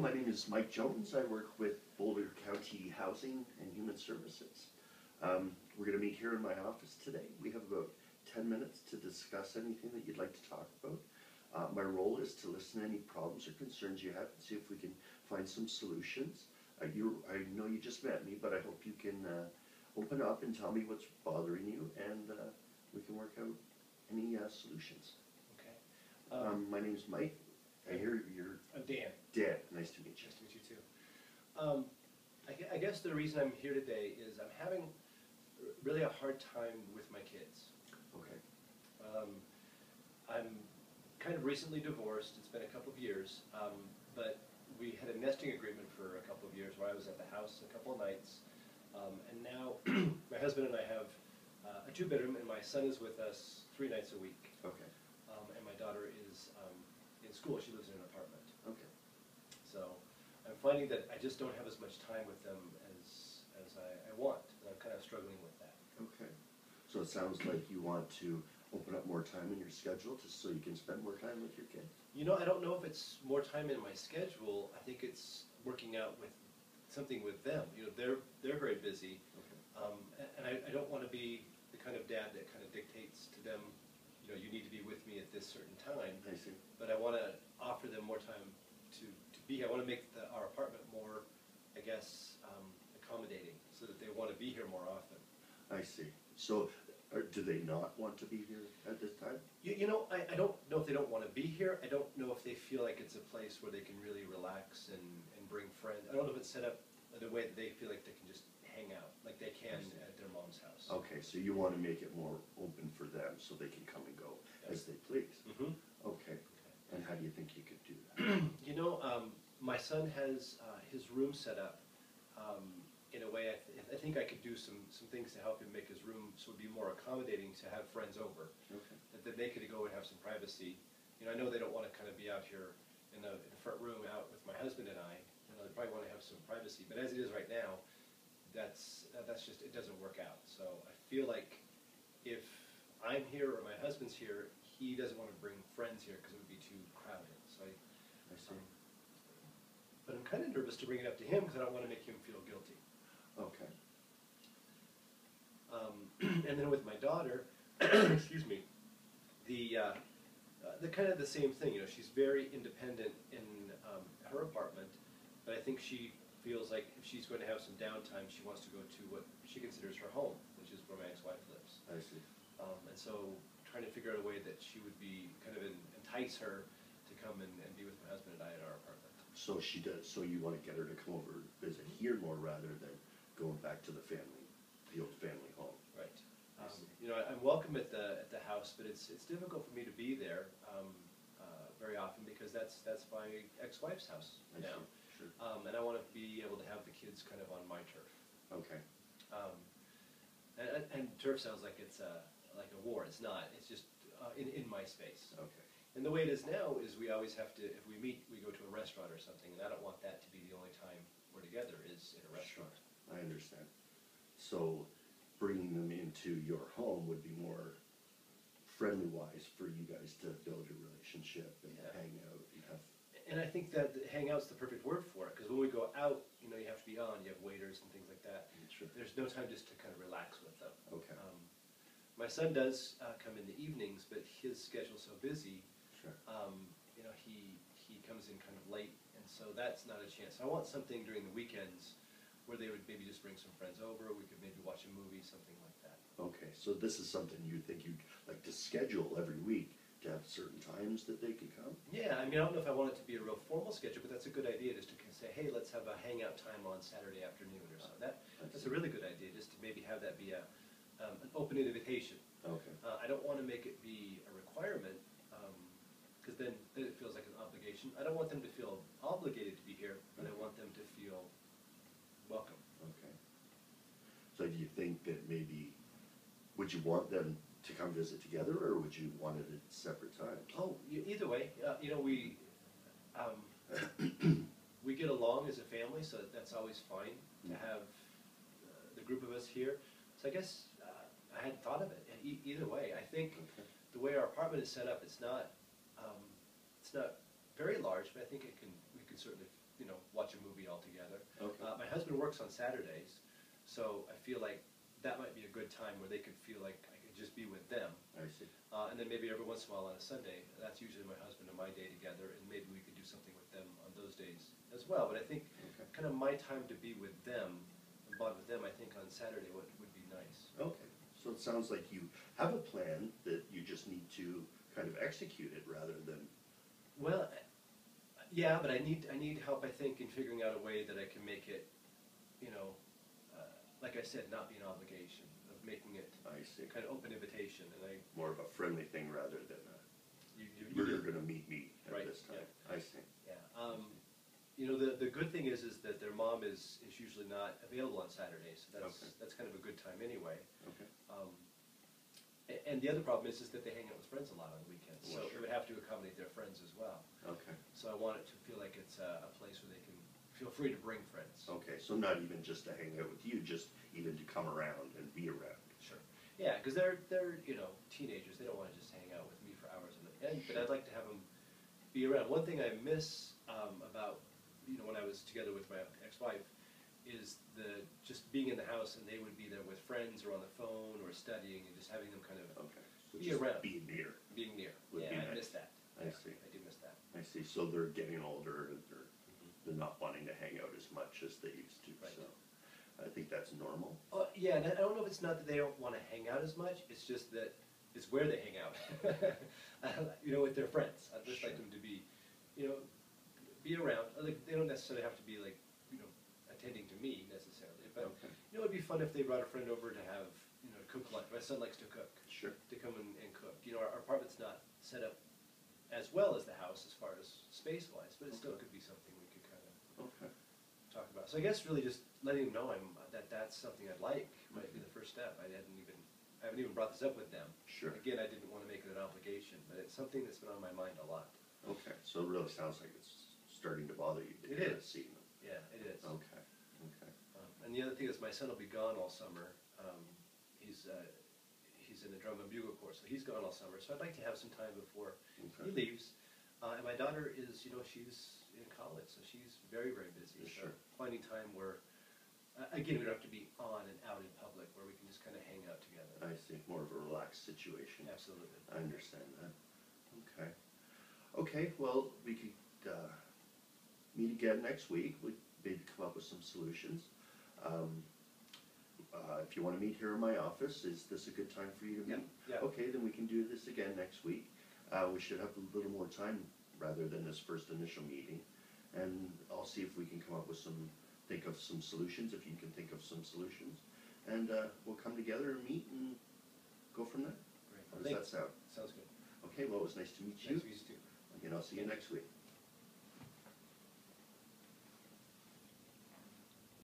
my name is Mike Jones. I work with Boulder County Housing and Human Services. We're going to meet here in my office today. We have about 10 minutes to discuss anything that you'd like to talk about. My role is to listen to any problems or concerns you have and see if we can find some solutions. I know you just met me, but I hope you can open up and tell me what's bothering you, and we can work out any solutions. Okay. My name's Mike. I hear you're... I'm Dan. Dan, nice to meet you. Nice to meet you too. I guess the reason I'm here today is I'm having really a hard time with my kids. Okay. I'm kind of recently divorced. It's been a couple of years, but we had a nesting agreement for a couple of years where I was at the house a couple of nights, and now my husband and I have a two-bedroom, and my son is with us 3 nights a week. Okay. And my daughter is in school. She lives in an apartment. Okay. So I'm finding that I just don't have as much time with them as I want, and I'm kind of struggling with that. Okay. So it sounds like you want to open up more time in your schedule just so you can spend more time with your kids. You know, I don't know if it's more time in my schedule. I think it's working out with something with them. You know, they're very busy, Okay. and I don't want to be the kind of dad that kind of dictates to them, you know, you need to be with me at this certain time. I see. But I want to offer them more time to be here. I want to make our apartment more, I guess, accommodating, so that they want to be here more often. I see. So do they not want to be here at this time? You know, I don't know if they don't want to be here. I don't know if they feel like it's a place where they can really relax and bring friends. I don't know if it's set up the way that they feel like they can just hang out, like they can at their mom's house. Okay, so you want to make it more open for them so they can come and go as they please. Mm-hmm. Okay. And how do you think you could do that? You know, my son has his room set up in a way. I think I could do some things to help him make his room so it would be more accommodating to have friends over. Okay. That they could go and have some privacy. You know, I know they don't want to kind of be out here in the front room out with my husband and I. You know, they probably want to have some privacy. But as it is right now, that's just, it doesn't work out. So I feel like if I'm here or my husband's here, he doesn't want to bring friends here because it would be too crowded. So I see. but I'm kind of nervous to bring it up to him because I don't want to make him feel guilty. Okay. And then with my daughter, excuse me, the kind of the same thing. You know, she's very independent in her apartment, but I think she feels like if she's going to have some downtime, she wants to go to what she considers her home, which is where my ex-wife lives. I see. And so trying to figure out a way that she would be kind of entice her to come and be with my husband and I at our apartment. So she does. So you want to get her to come over and visit here more rather than going back to the old family home. Right. You know, I'm welcome at the house, but it's difficult for me to be there very often because that's my ex-wife's house now. Sure. And I want to be able to have the kids kind of on my turf. Okay. And turf sounds like it's like a war. It's not. It's just in my space. Okay. And the way it is now is we always have to, if we meet, we go to a restaurant or something, and I don't want that to be the only time we're together is in a restaurant. Sure. I understand. So bringing them into your home would be more friendly-wise for you guys to build your relationship and hang out and have... And I think that hangout's the perfect word for it, because when we go out, you know, you have to be on, you have waiters and things like that. Sure. There's no time just to kind of relax with them. Okay. My son does come in the evenings, but his schedule's so busy, Sure. you know, he comes in kind of late, and so that's not a chance. I want something during the weekends where they would maybe just bring some friends over, we could maybe watch a movie, something like that. Okay, so this is something you think you'd like to schedule every week to have certain times that they could come? Yeah, I mean, I don't know if I want it to be a real formal schedule, but that's a good idea, just to say, hey, let's have a hangout time on Saturday afternoon or something. That's a really good idea, just to maybe have that be an open invitation. Okay. I don't want to make it be a requirement, because then it feels like an obligation. I don't want them to feel obligated to be here, but I want them to feel welcome. Okay. So do you think that maybe, would you want them to come visit together, or would you want it at separate times? Oh, either way, you know, we we get along as a family, so that's always fine to have the group of us here. So I guess I hadn't thought of it. Either way, I think the way our apartment is set up, it's not very large, but I think we can certainly watch a movie all together. Okay. My husband works on Saturdays, so I feel like that might be a good time where they could feel like I could just be with them. I see. And then maybe every once in a while on a Sunday, that's usually my husband and my day together, and maybe we could do something with them on those days as well. But I think Okay. kind of my time to be with them, and bond with them, I think on Saturday would be nice. Okay, so it sounds like you have a plan that you just need to kind of execute it rather than, Well, yeah, but I need help, I think, in figuring out a way that I can make it, like I said, not be an obligation, of making it I see, kind of open invitation, and more of a friendly thing rather than you you're gonna meet me at Right, this time. I see. yeah. The good thing is that their mom is usually not available on Saturdays, so Okay. that's kind of a good time anyway. Okay, And the other problem is that they hang out with friends a lot on the weekends, so Well, it sure. would have to accommodate their friends as well. okay, So I want it to feel like it's a place where they can feel free to bring friends. okay, so not even just to hang out with you, just even to come around and be around. Sure. Yeah, because they're teenagers. They don't want to just hang out with me for hours on end. But I'd like to have them be around. One thing I miss about when I was together with my ex-wife is just being in the house and they would be there with friends or on the phone or studying and just having them kind of Okay, so Be just around. being near. being near. Would Yeah, be I nice. miss that. I Yeah, see. I do miss that. I see, so they're getting older and they're not wanting to hang out as much as they used to, Right. so I think that's normal. Yeah, and I don't know if it's not that they don't want to hang out as much. It's just that it's where they hang out. With their friends. I'd just like Sure. them to be around. Like, they don't necessarily have to be like, attending to me necessarily. But Okay. it'd be fun if they brought a friend over to have, cook lunch. My son likes to cook. Sure. To come and cook. Our apartment's not set up as well as the house as far as space-wise, but it still Okay. could be something we could kind of Okay. talk about. So I guess really just letting them know that's something I'd like might be the first step. I haven't even brought this up with them. Sure. Again, I didn't want to make it an obligation, but it's something that's been on my mind a lot. Okay, so it really sounds like it's starting to bother you. It to is. see them. Yeah, it is. Okay, okay. And the other thing is my son will be gone all summer. He's in the drum and bugle corps, so he's gone all summer. So I'd like to have some time before Okay. he leaves. And my daughter is, she's in college, so she's very, very busy. Yeah, So sure. finding time where, again, we don't have to be on and out in public, where we can just kind of hang out together. I see, more of a relaxed situation. Absolutely. I understand that. Okay. Okay, well, we could meet again next week. We maybe come up with some solutions. If you want to meet here in my office, is this a good time for you to Yeah, meet? yeah. Okay, then we can do this again next week. We should have a little more time rather than this first initial meeting. And I'll see if we can come up with think of some solutions, if you can think of some solutions. And we'll come together and meet and go from there. Great. How does that sound? Sounds good. Okay, well, it was nice to meet you. Nice to meet you too. And I'll see you next week.